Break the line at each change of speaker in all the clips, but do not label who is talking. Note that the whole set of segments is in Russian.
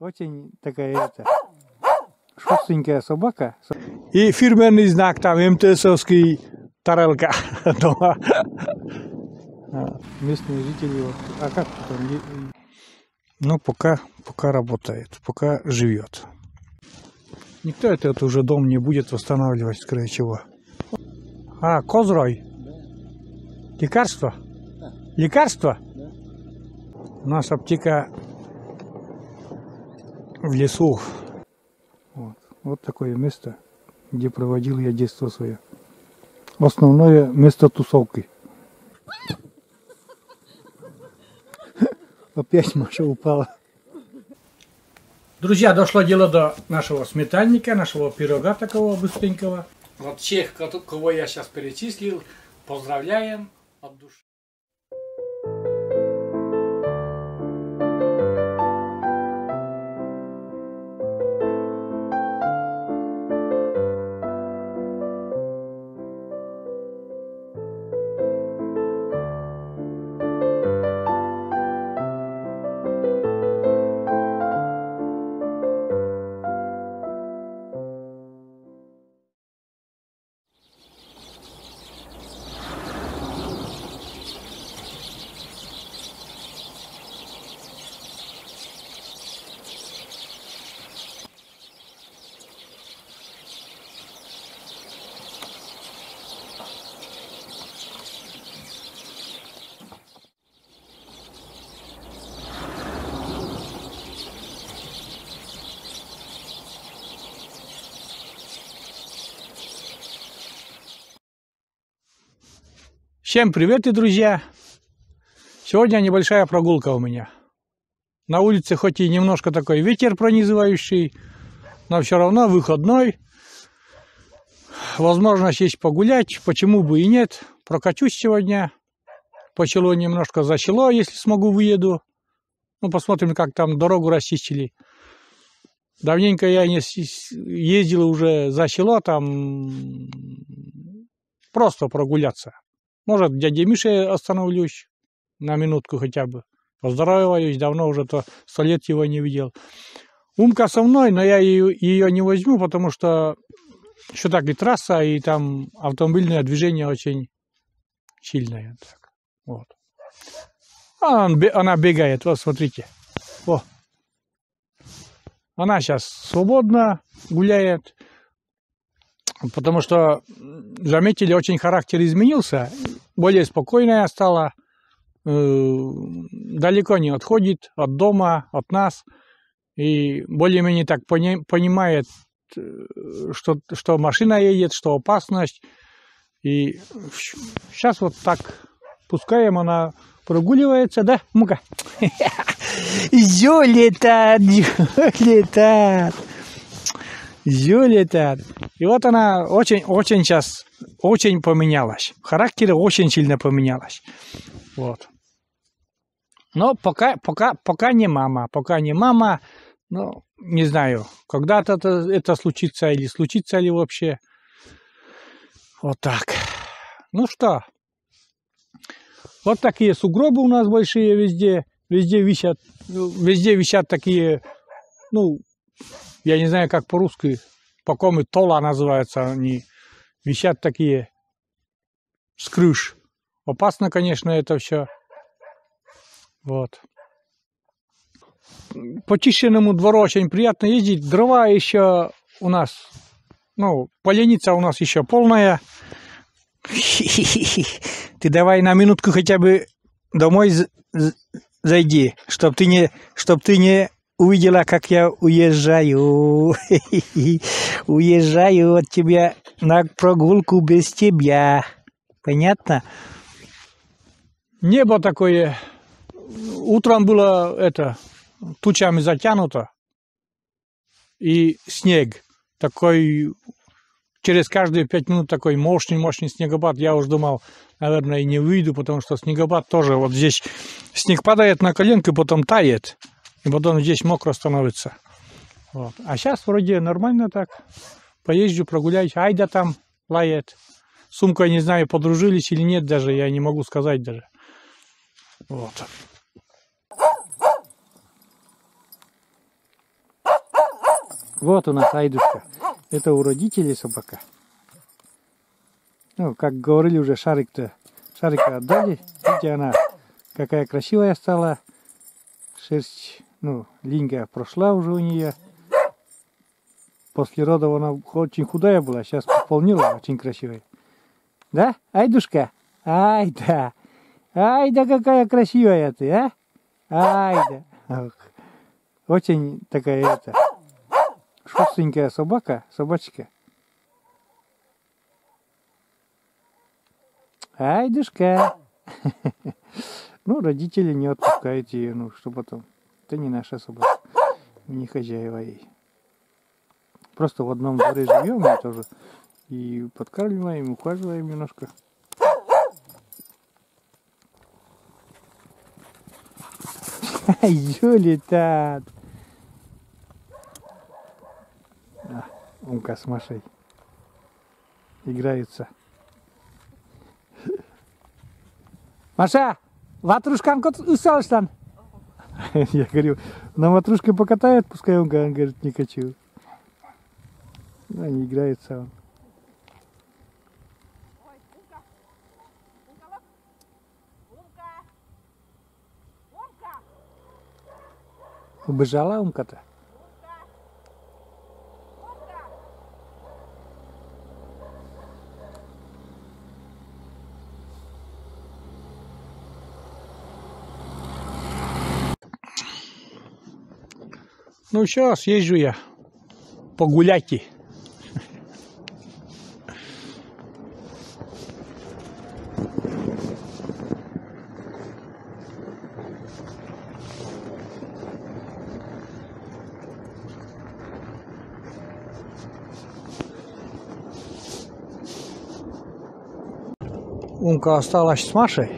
Очень такая шустренькая собака. И фирменный знак там МТСовский тарелка дома. Местные жители, вот, а как там? Ну, пока работает, пока живет. Никто этот уже дом не будет восстанавливать, скорее всего. А, Козрой? Лекарство? Лекарство? У нас аптека в лесу. Вот такое место, где проводил я детство свое. Основное место тусовки. Опять Маша упала. Друзья, дошло дело до нашего сметанника, нашего пирога такого быстренького. Вот всех, кого я сейчас перечислил, поздравляем от души. Всем привет, друзья! Сегодня небольшая прогулка у меня. На улице хоть и немножко такой ветер пронизывающий, но все равно выходной. Возможность есть погулять, почему бы и нет. Прокачусь сегодня. По селу немножко за село, если смогу, выеду. Ну, посмотрим, как там дорогу расчистили. Давненько я не ездил уже за село, там просто прогуляться. Может, к дяде Мише остановлюсь на минутку хотя бы. Поздороваюсь, давно уже 100 лет его не видел. Умка со мной, но я ее не возьму, потому что еще так и трасса, и там автомобильное движение очень сильное. Так, вот. Она бегает, вот смотрите. О. Она сейчас свободно гуляет. Потому что, заметили, очень характер изменился, более спокойная стала, далеко не отходит от дома, от нас, и более-менее так понимает, что машина едет, что опасность. И сейчас вот так пускаем, она прогуливается, да, Мука? Зёлетат. И вот она очень сейчас, очень поменялась. Характер очень сильно поменялась. Вот. Но пока не мама. Пока не мама. Ну, не знаю, когда-то это случится или случится ли вообще. Вот так. Ну что. Вот такие сугробы у нас большие везде. Везде висят такие, ну, я не знаю, как по-русски, по-коми тола называются они, висят такие с крыш. Опасно, конечно, это все. Вот. По чищенному двору очень приятно ездить. Дрова еще у нас, ну, поленница у нас еще полная. Ты давай на минутку хотя бы домой зайди, чтоб ты не увидела, как я уезжаю. Уезжаю от тебя на прогулку без тебя. Понятно? Небо такое. Утром было тучами затянуто. И снег. Такой, через каждые 5 минут такой мощный снегопад. Я уже думал, наверное, и не выйду, потому что снегопад тоже. Вот здесь снег падает на коленку, потом тает. И потом здесь мокро становится. Вот. А сейчас вроде нормально так. Поезжу, прогуляюсь. Айда там лает. Сумкой, не знаю, подружились или нет даже. Я не могу сказать даже. Вот. Вот у нас Айдушка. Это у родителей собака. Ну, как говорили уже, шарика отдали. Видите, она какая красивая стала. Шерсть, ну, линька прошла уже у нее. После родов она очень худая была, сейчас пополнила, очень красивая. Да, Айдушка? Ай да. Ай да, какая красивая ты, а? Ай да. Очень такая шустренькая собачка. Айдушка. Ну, родители не отпускают ее, ну, что потом. Это не наша собака, не хозяева ей. Просто в одном дворе живем, мы тоже. И подкармливаем, ухаживаем немножко. Юлитат. Умка с Машей играются. Маша, ватрушканку усталась там? Я говорю, на ватрушке покатает, пускай он говорит, не хочу. Они играются. Убежала Умка-то? Ну сейчас езжу я погулять. Умка осталась с Машей,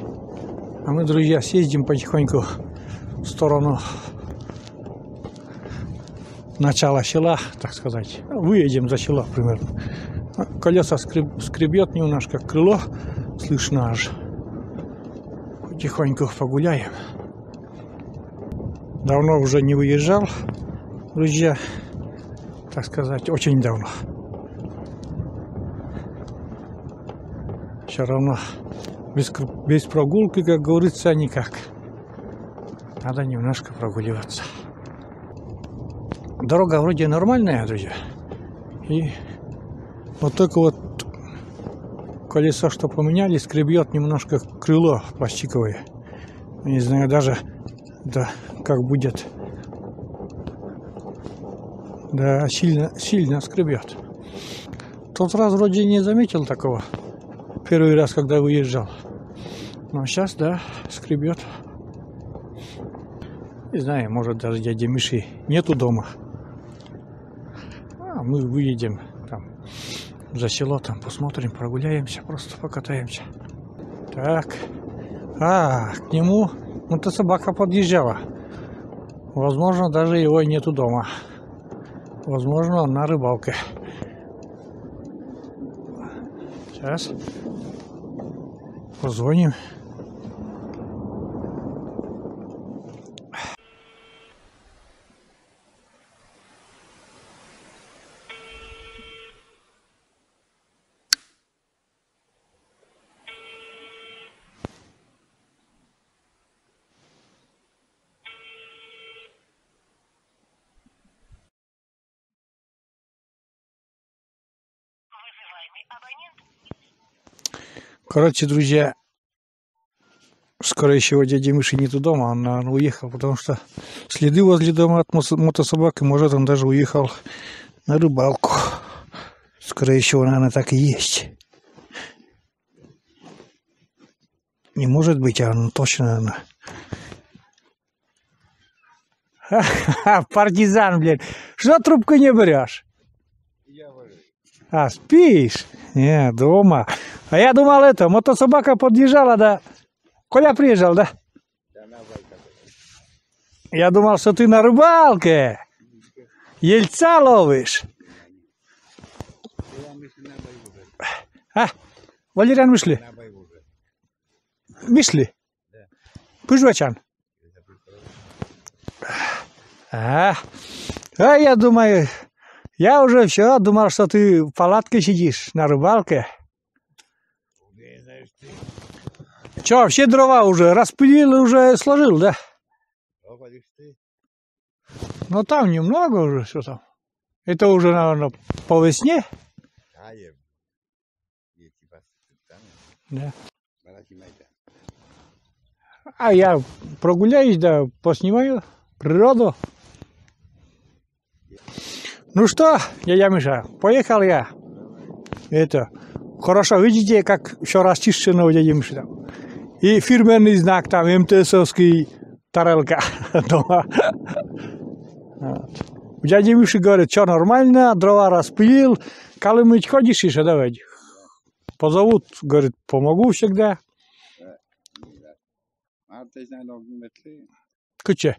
а мы, друзья, съездим потихоньку в сторону начала села, так сказать. Выедем за село примерно. Колеса скребет немножко, крыло слышно аж. Потихоньку погуляем. Давно уже не выезжал, друзья, так сказать, очень давно. Все равно без прогулки, как говорится, никак. Надо немножко прогуливаться. Дорога вроде нормальная, друзья. И вот только вот колесо, что поменяли, скребет немножко крыло пластиковое. Не знаю даже, да, как будет. Да, сильно скребет. Тот раз вроде не заметил такого. Первый раз, когда выезжал. Но сейчас, да, скребет. Не знаю, может даже дяди Миши нету дома. А мы выедем там за село, там посмотрим, прогуляемся, просто покатаемся. Так. К нему мотособака подъезжала. Возможно, даже его и нету дома. Возможно, он на рыбалке. Сейчас позвоним. Короче, друзья, скорее всего, дяди Миши нету дома, он, наверное, уехал, потому что следы возле дома от мотособаки, может, он даже уехал на рыбалку. Скорее всего, наверное, так и есть. Не может быть, а ну точно, наверное. Партизан, блин. Что трубку не берешь? Спишь? Не, дома. А я думал, мотособака подъезжала, да? Коля приезжал, да? Я думал, что ты на рыбалке. Ельца ловишь. Валериан Мишли? Мишли? Пыжвачан? Я думаю, Я уже все думал, что ты в палатке сидишь на рыбалке. Че, все дрова уже распилил и уже сложил, да? Ну там немного уже, что там. Это уже, наверное, по весне. Да. А я прогуляюсь, да, поснимаю природу. Ну что, дядя Миша, поехал я. Это, хорошо, видите, как все расчищено у дяди Миши там. И фирменный знак там, МТСовский тарелка дома. Вот. У дяди Миши говорит, что нормально, дрова распилил. Калымыч ходишь еще, давай. Позовут, говорит, помогу всегда. Куче.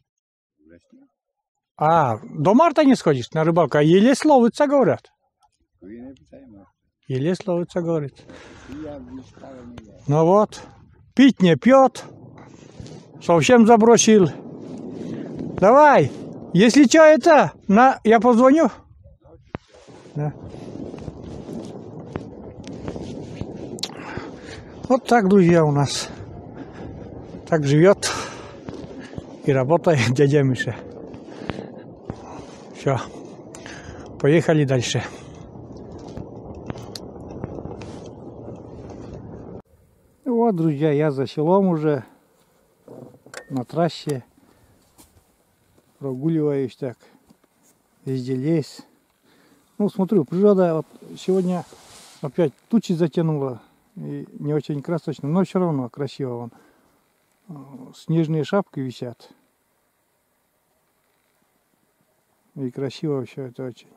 А, до марта не сходишь на рыбалку, а еле ловится, говорят. Еле ловится, говорит. Ну вот, пить не пьет, совсем забросил. Давай, если что это, я позвоню. Да. Вот так, друзья, у нас. Так живет и работает дядя Миша. Все, поехали дальше. Вот, друзья, я за селом уже, на трассе, прогуливаюсь так, везде лес. Ну, смотрю, природа, вот сегодня опять тучи затянула, и не очень красочно, но все равно красиво вон. Снежные шапки висят. И красиво все это очень.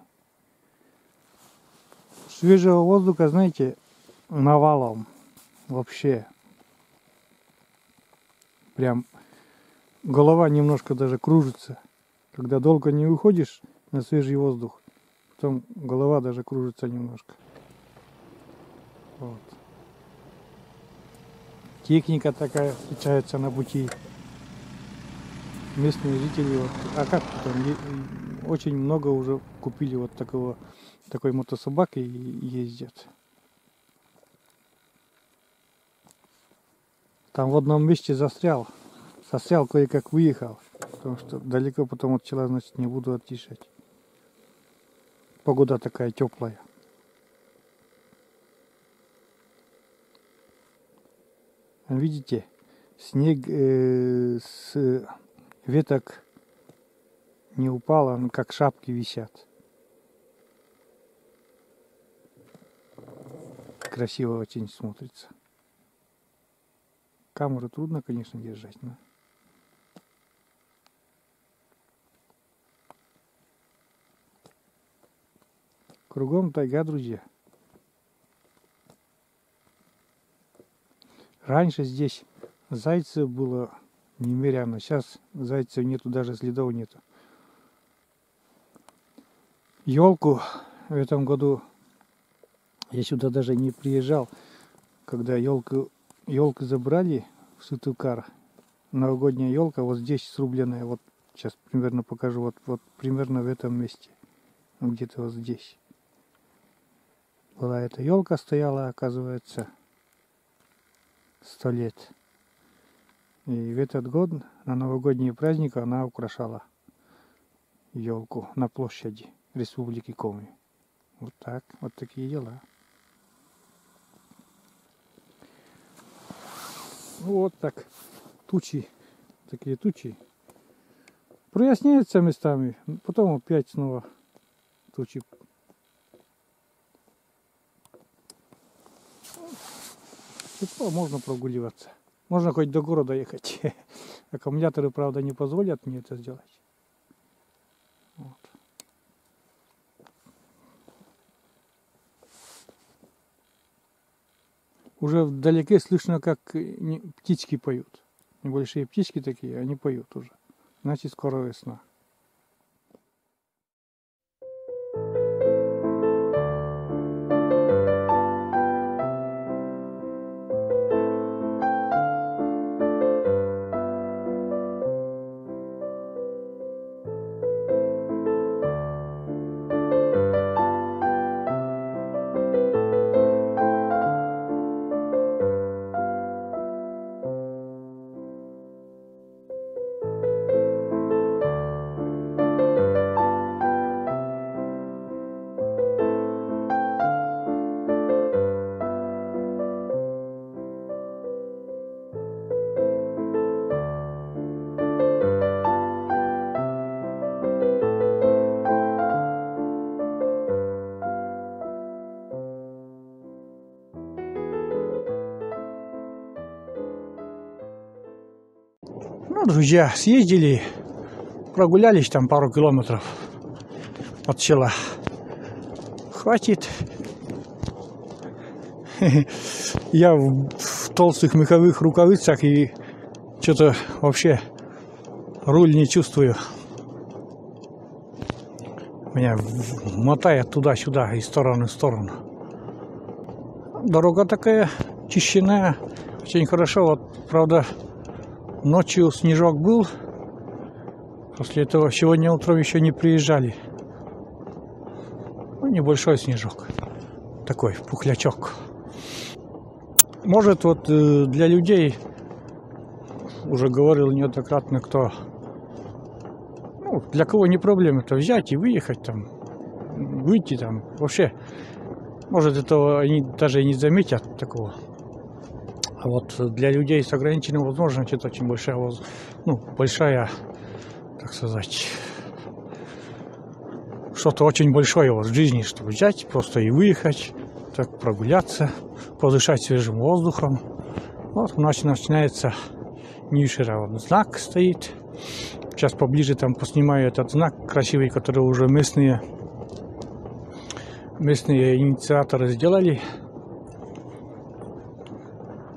Свежего воздуха, знаете, навалом. Вообще. Прям голова немножко даже кружится. Когда долго не выходишь на свежий воздух, потом голова даже кружится немножко. Вот. Техника такая встречается на пути. Местные жители, вот, а как там, очень много уже купили вот такой мотособаки и ездят. Там в одном месте застрял, кое-как выехал, потому что далеко потом от села, значит, не буду отъезжать. Погода такая теплая. Видите, снег с веток не упало, но как шапки висят. Красиво очень смотрится. Камеру трудно, конечно, держать, но... Кругом тайга, друзья. Раньше здесь зайцев было немерено. Сейчас зайцев нету, даже следов нету. Елку в этом году я сюда даже не приезжал, когда елку забрали в Сытукар. Новогодняя елка вот здесь срубленная. Вот сейчас примерно покажу. Вот примерно в этом месте. Где-то вот здесь. Была эта елка, стояла, оказывается, 100 лет. И в этот год на новогодние праздники она украшала елку на площади Республики Коми. Вот так, вот такие дела. Вот так, тучи, такие тучи. Проясняются местами, потом опять снова тучи. Тепло, можно прогуливаться. Можно хоть до города ехать. Аккумуляторы, правда, не позволят мне это сделать. Вот. Уже вдалеке слышно, как птички поют. Небольшие птички такие, они поют уже. Значит, скоро весна. друзья, съездили, прогулялись там пару километров от села. Хватит. Я в толстых меховых рукавицах и что-то вообще руль не чувствую. Меня мотает туда-сюда, из стороны в сторону. Дорога такая чищенная, очень хорошо. Вот, правда, ночью снежок был. После этого сегодня утром еще не приезжали. Ну, небольшой снежок. Такой пухлячок. Может, вот для людей, уже говорил неоднократно, кто, ну, для кого не проблема это взять и выехать там, выйти там. Вообще, может, этого они даже и не заметят такого. А вот для людей с ограниченными возможностями это очень большая, ну, большая, так сказать, что-то очень большое вот в жизни, чтобы взять просто и выехать, так прогуляться, подышать свежим воздухом. Вот у нас начинается Нившера, вот знак стоит. Сейчас поближе там поснимаю этот знак красивый, который уже местные инициаторы сделали.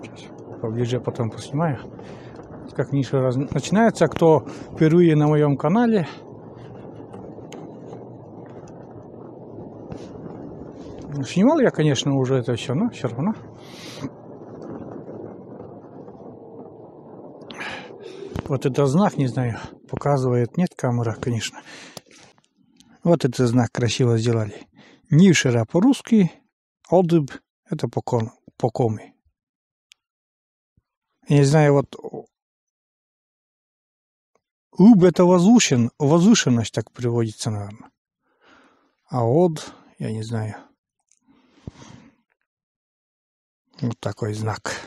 Сейчас поближе потом поснимаю. Как Нившера начинается. Кто впервые на моем канале, снимал я, конечно, уже это все, но все равно. Вот этот знак, не знаю, показывает, нет камера, конечно. Вот этот знак красиво сделали. Нившера по-русски, Одыб это по коми. Я не знаю, вот Уб это возвышенность так приводится, наверное. А Од, я не знаю. Вот такой знак.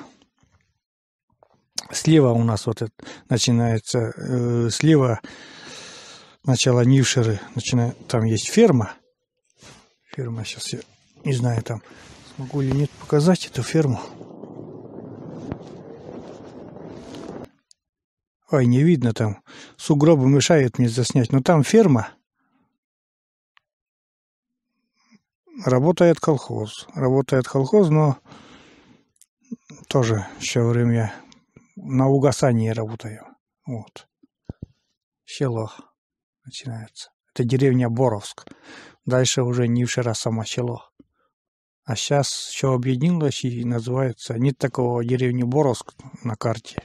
Слева у нас вот это начинается, слева начало Нившеры, там есть ферма. Ферма, сейчас я не знаю, там смогу ли нет показать эту ферму. Ой, не видно там, сугробы мешают мне заснять, но там ферма. Работает колхоз, но тоже все время на угасании работаю. Вот. Село начинается. Это деревня Боровск. Дальше уже Нившера само село. А сейчас все объединилось и называется... Нет такого деревни Боровск на карте.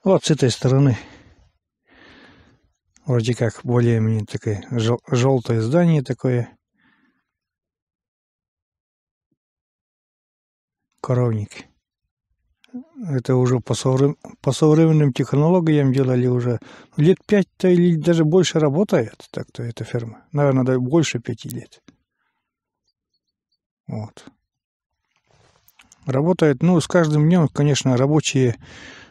Вот с этой стороны. Вроде как более-менее такое желтое здание такое. Коровник. Это уже по современным технологиям делали уже. Лет 5-то или даже больше работает так-то эта ферма. Наверное, даже больше 5 лет. Вот. Работает, ну, с каждым днем, конечно, рабочие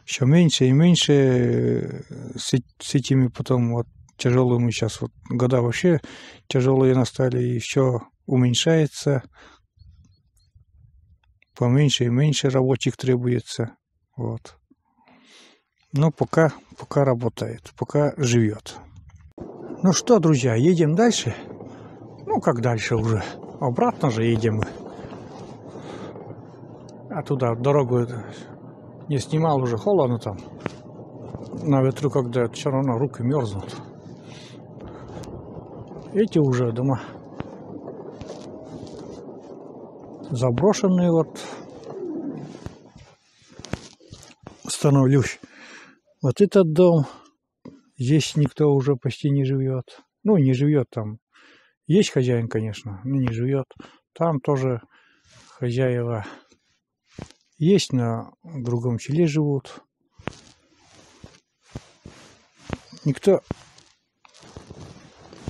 все меньше и меньше. С этими потом вот тяжелыми сейчас вот года вообще тяжелые настали, и все уменьшается. Поменьше и меньше рабочих требуется. Вот. Но пока работает, пока живет. Ну что, друзья, едем дальше. Ну, как дальше уже? Обратно же едем мы. А туда дорогу не снимал, уже холодно там. На ветру, когда все равно руки мерзнут. Эти уже дома заброшенные, вот. Становлюсь. Вот этот дом. Здесь никто уже почти не живет. Ну, не живет там. Есть хозяин, конечно, но не живет. Там тоже хозяева есть, на другом селе живут. Никто...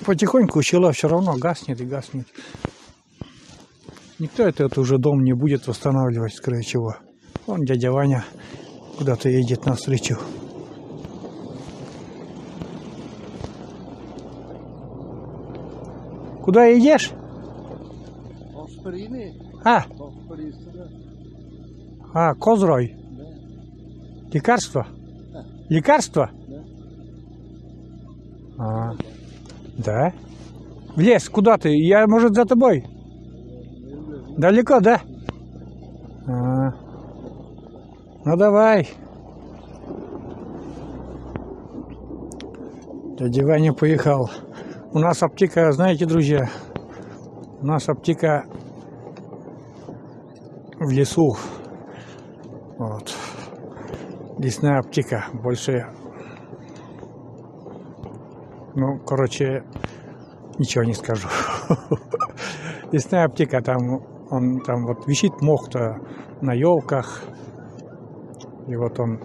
Потихоньку села все равно гаснет и гаснет. Никто этот уже дом не будет восстанавливать, скорее всего. Вон дядя Ваня куда-то едет навстречу. Куда едешь? Козрой? Да. Лекарство? Да. Лекарство? А, да? В лес, куда ты? Я, может, за тобой? Далеко, да? А, ну давай. Дядя Ваня поехал. У нас аптека, знаете, друзья, у нас аптека в лесу. Вот. Лесная аптека. Больше, ну, короче, ничего не скажу. Лесная аптека, там он там вот висит мох-то на елках. И вот он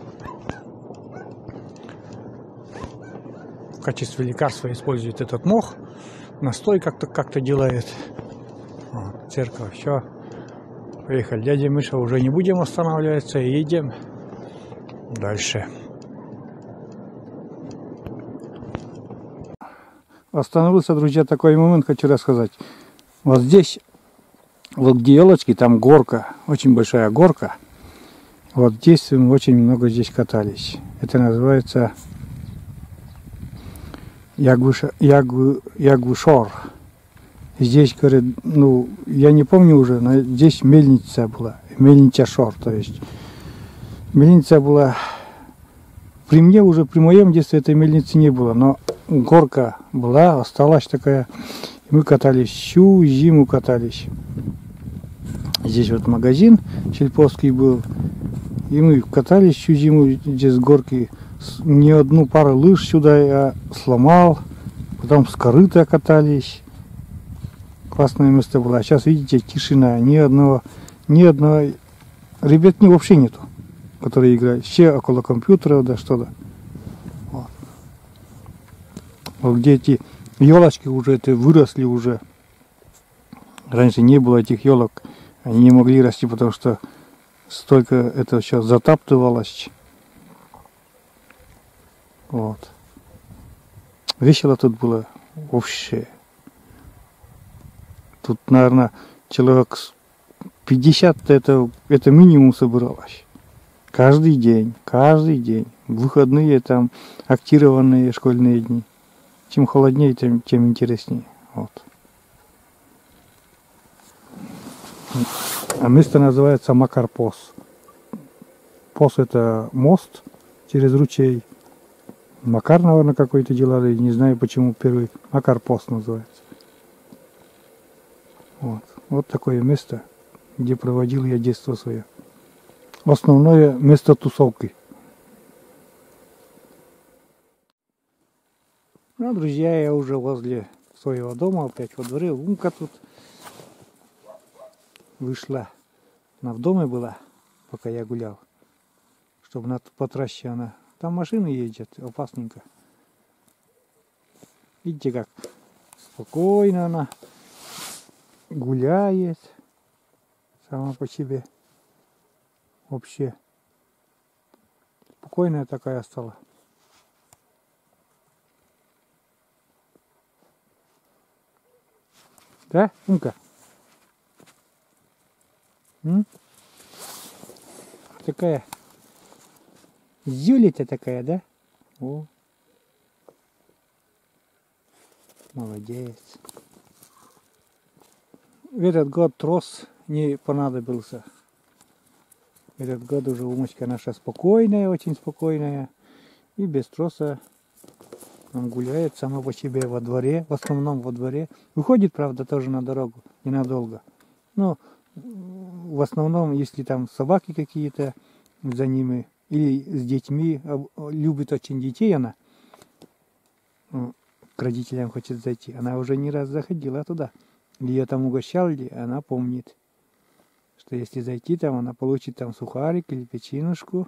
в качестве лекарства использует этот мох. Настой как-то делает. Вот, церковь, все. Поехали. Дядя Миша, уже не будем останавливаться, едем дальше. Остановился, друзья, такой момент хочу рассказать. Вот здесь, вот где елочки, там горка, очень большая горка. Вот здесь мы очень много здесь катались. Это называется Ягвушор. Здесь, говорят, ну, я не помню уже, но здесь мельница была. Мельница Шор, то есть. Мельница была... При мне уже, при моем детстве этой мельницы не было, но горка была, осталась такая. И мы катались, всю зиму катались. Здесь вот магазин сельповский был. И мы катались всю зиму здесь с горки. Ни одну пару лыж сюда я сломал. Потом с корыта катались. Классное место было. А сейчас, видите, тишина. Ни одного ребят вообще нету, которые играют. Все около компьютеров, да что-то. Вот. Вот где эти елочки уже это выросли уже. Раньше не было этих елок. Они не могли расти, потому что столько это сейчас затаптывалось. Вот. Весело тут было вообще. Тут, наверное, человек 50 это минимум собиралось. Каждый день. Выходные там, актированные школьные дни. Чем холоднее, тем интереснее. Вот. А место называется Макарпос. Пос это мост через ручей. Макар, наверное, какой-то делали. Не знаю, почему первый Макарпос называется. Вот такое место, где проводил я детство свое. Основное место тусовки. Ну, друзья, я уже возле своего дома, опять во дворе. Умка тут вышла. Она в доме была, пока я гулял. Чтобы на по трассе она. Там машины ездят, опасненько. Видите, как спокойно она гуляет сама по себе. Вообще спокойная такая стала. Да, Умка? Такая зюля-то такая, да? О, молодец. В этот год трос не понадобился. Этот год уже Умочка наша спокойная, очень спокойная. И без троса он гуляет сама по себе во дворе, в основном во дворе. Выходит, правда, тоже на дорогу, ненадолго. Но в основном, если там собаки какие-то за ними, или с детьми, любит очень детей она, к родителям хочет зайти. Она уже не раз заходила туда. Ее там угощали, она помнит, что если зайти там, она получит там сухарик или печенушку.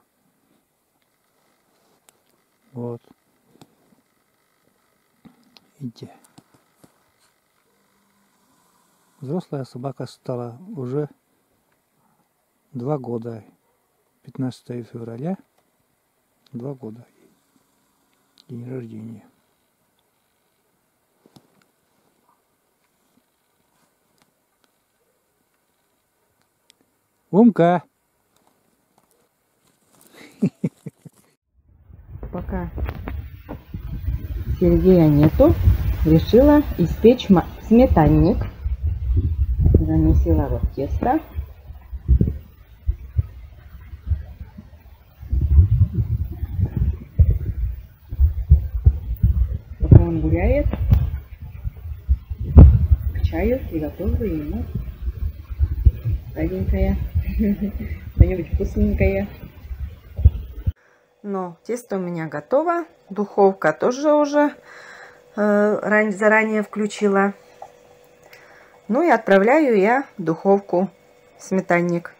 Вот. Видите. Взрослая собака стала уже 2 года. 15 февраля 2 года. День рождения. Умка!
Сергея нету. Решила испечь сметанник. Замесила вот тесто. Пока он гуляет, к чаю приготовлю ему сладенькое, что-нибудь вкусненькое. Но тесто у меня готово. Духовка тоже уже заранее включила. Ну и отправляю я в духовку сметанник.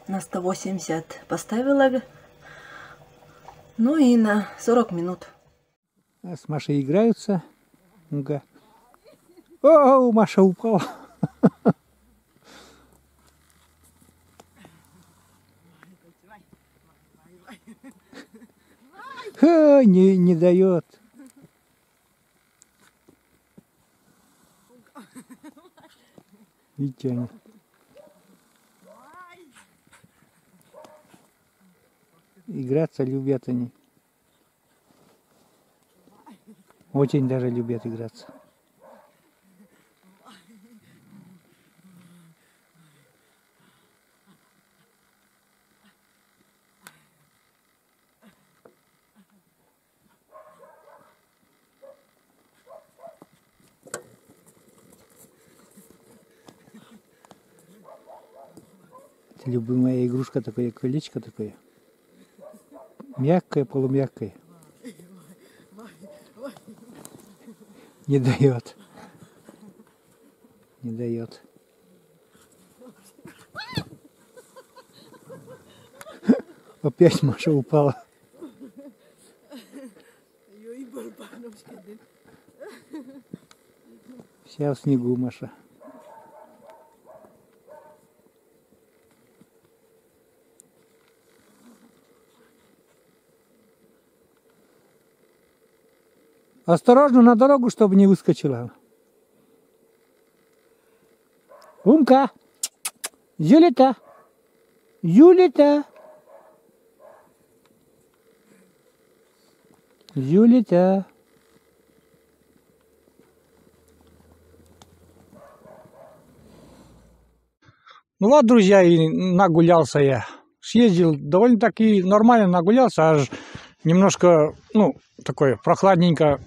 На 180 поставила, ну и на 40 минут.
С Машей играются. Ну-ка. О, Маша упала. Не дает. И тянет. Играться любят они. Очень даже любят играться. Любимая игрушка такое, колечко такое. Мягкое, полумягкое. Не дает. Не дает. Опять Маша упала. Вся в снегу Маша. Осторожно на дорогу, чтобы не выскочила. Умка! Юлита! Юлита! Юлита! Ну вот, друзья, и нагулялся я. Съездил довольно-таки нормально нагулялся, аж немножко, ну, такое прохладненько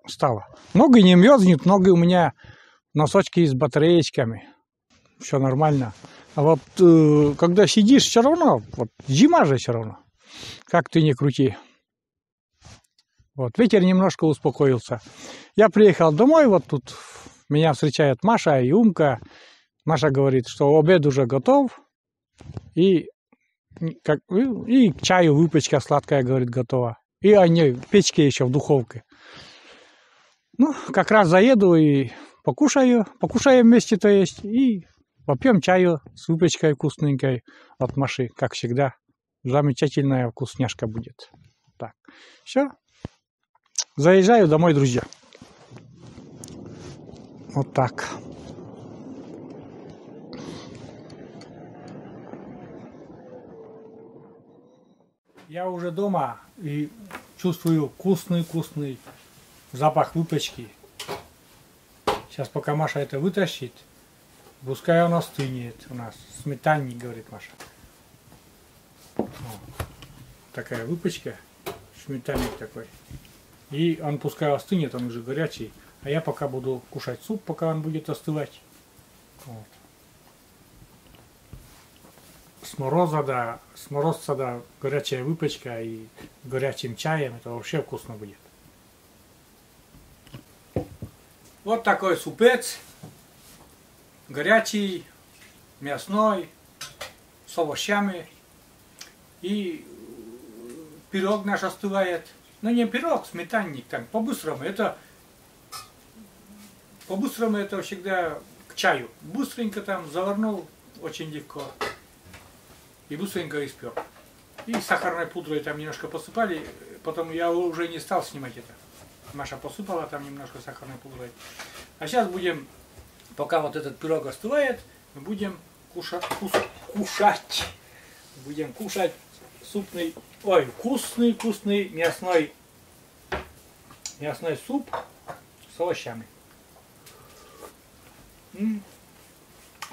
стало. Ноги не мерзнут, ноги у меня носочки с батареечками. Все нормально. А вот когда сидишь, все равно, вот зима же все равно. Как ты не крути. Вот, ветер немножко успокоился. Я приехал домой, вот тут меня встречают Маша и Умка. Маша говорит, что обед уже готов. И к чаю выпечка сладкая, говорит, готова. И они в печке еще в духовке. Ну, как раз заеду и покушаем вместе, то есть, и попьем чаю с выпечкой вкусненькой от Маши, как всегда. Замечательная вкусняшка будет. Так, все. Заезжаю домой, друзья. Вот так. Я уже дома и чувствую вкусный запах выпечки. Сейчас пока Маша это вытащит, пускай он остынет у нас. Сметанник, говорит Маша. Вот. Такая выпечка, сметанник такой. И он пускай остынет, он уже горячий. А я пока буду кушать суп, пока он будет остывать. Вот. С морозца, да, горячая выпечка и горячим чаем, это вообще вкусно будет. Вот такой супец, горячий, мясной, с овощами. И пирог наш остывает. Ну не пирог, сметанник, там, по-быстрому. Это всегда к чаю. Быстренько там заварнул, очень легко. И быстренько испек. И сахарной пудрой там немножко посыпали. Потом я уже не стал снимать это. Маша посыпала там немножко сахарной пудрой. А сейчас будем, пока вот этот пирог остывает, мы будем кушать. Будем кушать супный, ой, вкусный мясной суп с овощами.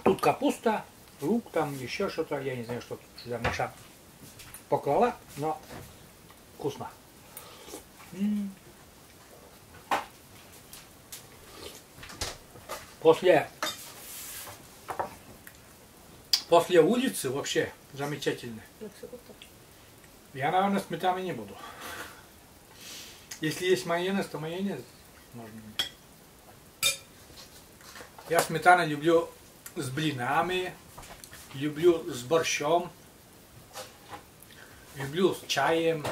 Тут капуста, лук, там еще что-то, я не знаю, что тут сюда Маша поклала, но вкусно. После улицы вообще замечательно. Я, наверное, сметаны не буду. Если есть майонез, то майонез можно. Я сметану люблю с блинами, люблю с борщом, люблю с чаем,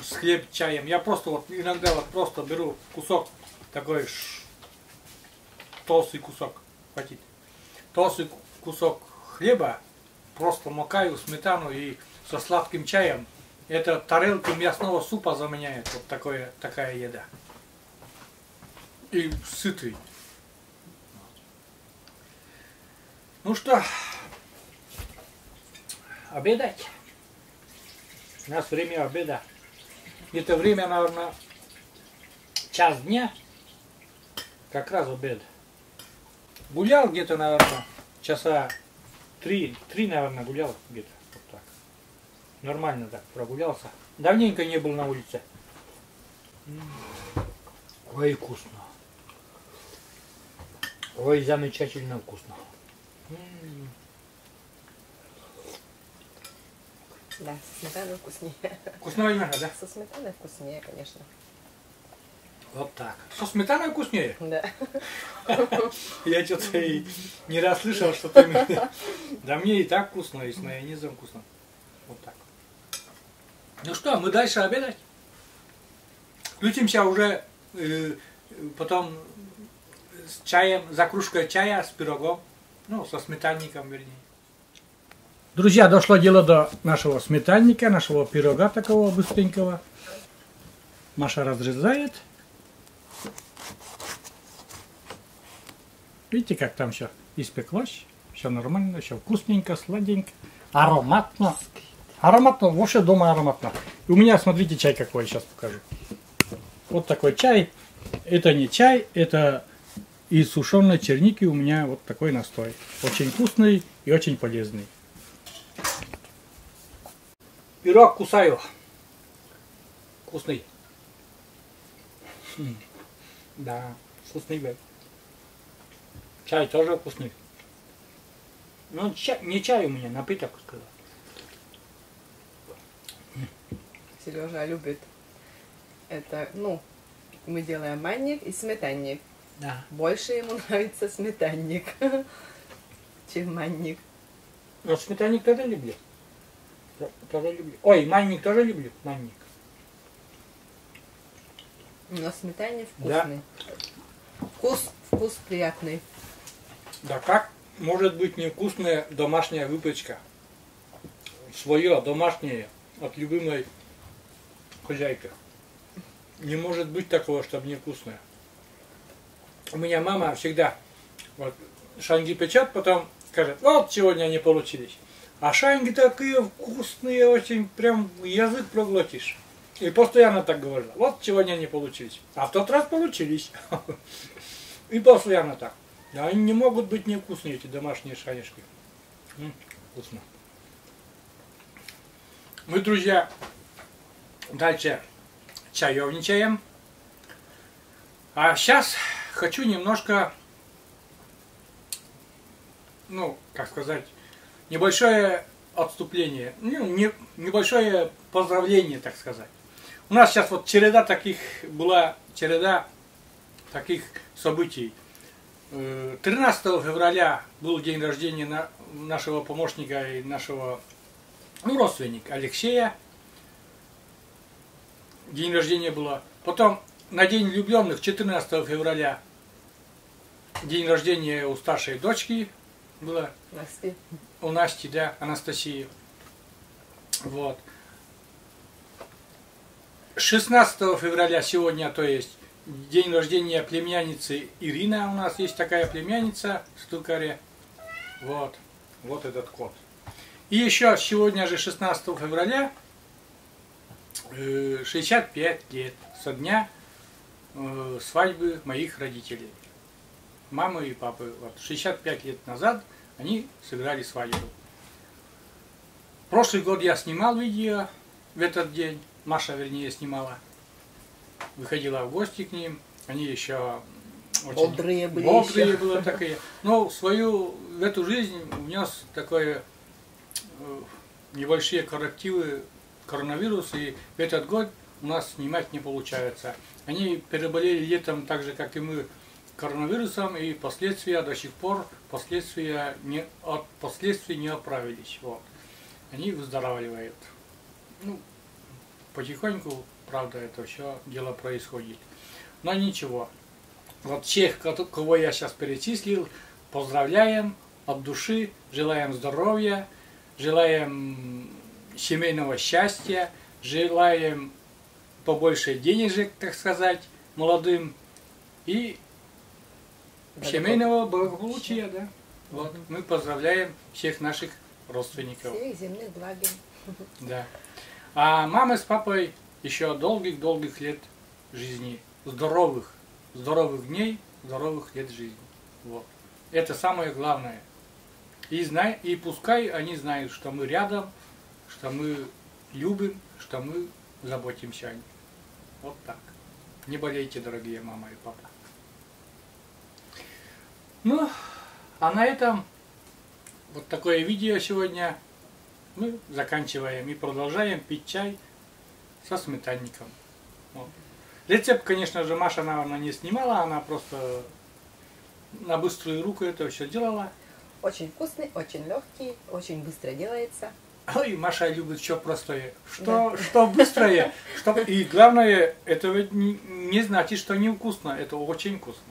с хлеб-чаем. Я просто вот иногда вот просто беру кусок такой толстый кусок, хватит. Толстый кусок хлеба, просто макаю в сметану и со сладким чаем. Это тарелку мясного супа заменяет вот такая еда. И сытый. Ну что, обедать. У нас время обеда. Это время, наверное, час дня. Как раз обед. Гулял где-то, наверное, часа 3, наверное, гулял где-то. Вот так. Нормально так прогулялся. Давненько не был на улице. Ой, вкусно. Ой, замечательно вкусно.
Да, со сметаной вкуснее.
Вкусного немного, да?
Со сметаной вкуснее, конечно.
Вот так. Со сметаной вкуснее?
Да.
Я что-то и не расслышал, что ты мне... Да мне и так вкусно, и с майонезом вкусно. Вот так. Ну что, мы дальше обедать? Включимся уже потом с чаем, за кружкой чая с пирогом. Ну, со сметанником, вернее. Друзья, дошло дело до нашего сметанника, нашего пирога такого быстренького. Маша разрезает. Видите, как там все испеклось. Все нормально, все вкусненько, сладенько, ароматно. Ароматно, вообще дома ароматно. И у меня, смотрите, чай какой, сейчас покажу. Вот такой чай. Это не чай, это из сушеной черники у меня вот такой настой. Очень вкусный и очень полезный. Пирог кусаю. Вкусный. Да, вкусный бэк. Чай тоже вкусный. Ну, не чай у меня, напиток, сказал.
Сережа любит это, ну, мы делаем манник и сметанник.
Да.
Больше ему нравится сметанник, чем манник.
Но сметанник тоже люблю. Тоже люблю. Ой, манник тоже люблю. Манник.
Но сметанник вкусный. Да. Вкус приятный.
Да как может быть невкусная домашняя выпечка? Свое домашнее от любимой хозяйки. Не может быть такого, чтобы невкусное. У меня мама всегда вот, шанги печет, потом скажет, вот сегодня они получились. А шанги такие вкусные, очень прям язык проглотишь. И постоянно так говорила, вот сегодня они получились. А в тот раз получились. И постоянно так. Они не могут быть невкусные, эти домашние шанишки. Вкусно. Мы, друзья, дальше чаевничаем. А сейчас хочу немножко, ну, как сказать, небольшое отступление, ну, небольшое поздравление, так сказать. У нас сейчас вот была череда таких событий. 13 февраля был день рождения нашего помощника и нашего родственника Алексея. День рождения было. Потом на день влюбленных 14 февраля день рождения у старшей дочки было.
Насти.
У Насти, да, Анастасии. Вот. 16 февраля сегодня, то есть день рождения племянницы Ирины. У нас есть такая племянница в Штукаре. Вот. Вот этот кот. И еще сегодня же 16 февраля 65 лет со дня свадьбы моих родителей. Мамы и папы. Вот 65 лет назад они сыграли свадьбу. Прошлый год я снимал видео в этот день. Маша, вернее, снимала. Выходила в гости к ним. Они еще очень
Бодрые были.
Бодрые были такие. Но в эту жизнь внес такое небольшие коррективы коронавируса. И в этот год у нас снимать не получается. Они переболели летом так же, как и мы, коронавирусом. И последствия до сих пор, последствия от последствий не оправились. Вот. Они выздоравливают. Ну, потихоньку, правда, это все дело происходит. Но ничего. Вот всех, кого я сейчас перечислил, поздравляем от души, желаем здоровья, желаем семейного счастья, желаем побольше денежек, так сказать, молодым и семейного благополучия, да. Вот, мы поздравляем всех наших родственников.
Всех земных благ.
Да. А мамы с папой еще долгих лет жизни, здоровых дней, здоровых лет жизни. Вот. Это самое главное. И пускай они знают, что мы рядом, что мы любим, что мы заботимся о них. Вот так. Не болейте, дорогие мама и папа. Ну, а на этом вот такое видео сегодня мы заканчиваем и продолжаем пить чай со сметанником. Вот. Рецепт, конечно же, Маша, наверное, не снимала, она просто на быструю руку это все делала.
Очень вкусный, очень легкий, очень быстро делается.
Ой, Маша любит все простое. Что быстрое. И главное, это ведь не значит, что невкусно. Это очень вкусно.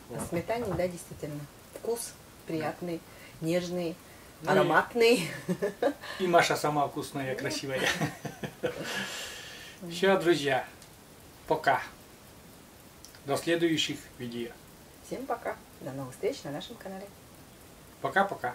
Вот.
А сметане, да, действительно. Вкус приятный, нежный, ароматный.
И Маша сама вкусная, красивая. Все, друзья. Пока. До следующих видео.
Всем пока. До новых встреч на нашем канале.
Пока-пока.